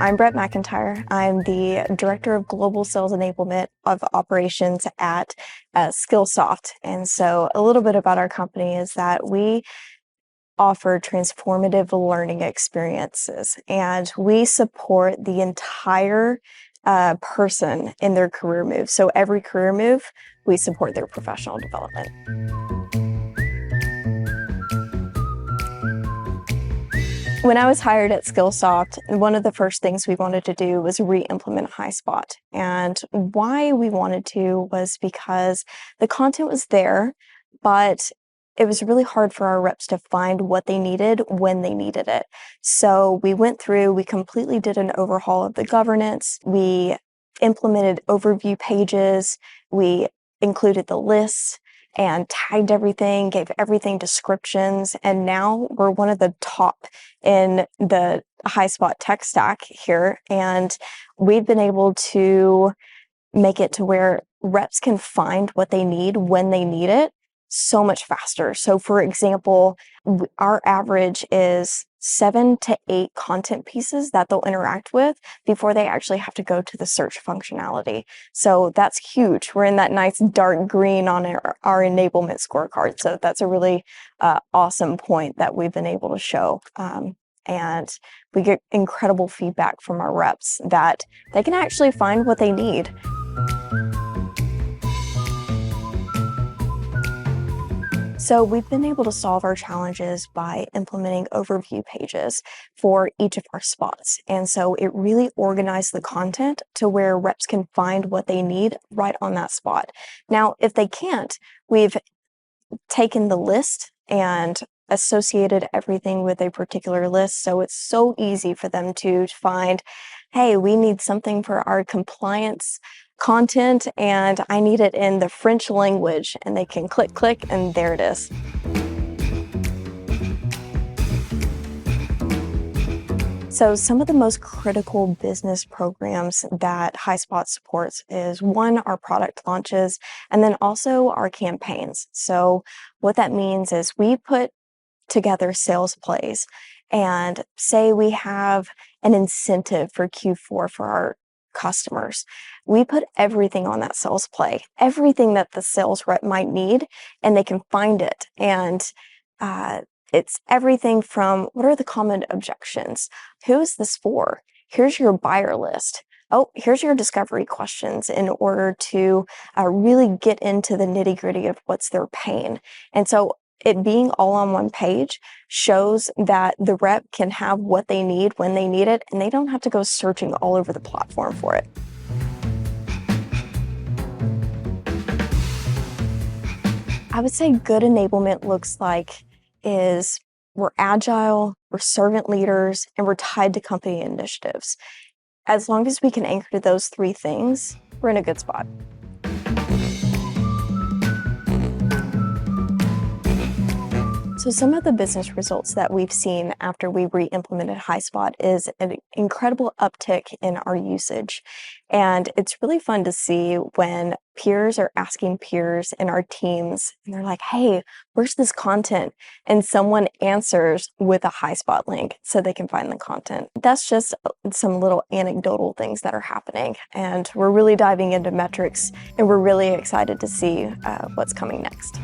I'm Brett McIntyre. I'm the Director of Global Sales Enablement of Operations at Skillsoft. And so a little bit about our company is that we offer transformative learning experiences, and we support the entire person in their career move. So every career move, we support their professional development. When I was hired at Skillsoft, one of the first things we wanted to do was re-implement Highspot. And why we wanted to was because the content was there, but it was really hard for our reps to find what they needed when they needed it. So we went through, we completely did an overhaul of the governance. We implemented overview pages. We included the lists and tagged everything, gave everything descriptions, and now we're one of the top in the Highspot tech stack here, and we've been able to make it to where reps can find what they need when they need it so much faster. So for example, our average is 7 to 8 content pieces that they'll interact with before they actually have to go to the search functionality. So that's huge. We're in that nice dark green on our enablement scorecard. So that's a really awesome point that we've been able to show. And we get incredible feedback from our reps that they can actually find what they need. So we've been able to solve our challenges by implementing overview pages for each of our spots. And so it really organized the content to where reps can find what they need right on that spot. Now, if they can't, we've taken the list and associated everything with a particular list. So it's so easy for them to find, hey, we need something for our compliance content and I need it in the French language, and they can click, and there it is. So some of the most critical business programs that Highspot supports is one, our product launches, and then also our campaigns. So what that means is we put together sales plays, and say we have an incentive for Q4 for our customers. We put everything on that sales play, everything that the sales rep might need, and they can find it. And it's everything from what are the common objections? Who is this for? Here's your buyer list. Oh, here's your discovery questions in order to really get into the nitty-gritty of what's their pain. And so it being all on one page shows that the rep can have what they need when they need it, and they don't have to go searching all over the platform for it. I would say good enablement looks like is we're agile, we're servant leaders, and we're tied to company initiatives. As long as we can anchor to those 3 things, we're in a good spot. So some of the business results that we've seen after we re-implemented Highspot is an incredible uptick in our usage. And it's really fun to see when peers are asking peers in our teams, and they're like, hey, where's this content? And someone answers with a Highspot link so they can find the content. That's just some little anecdotal things that are happening. And we're really diving into metrics, and we're really excited to see what's coming next.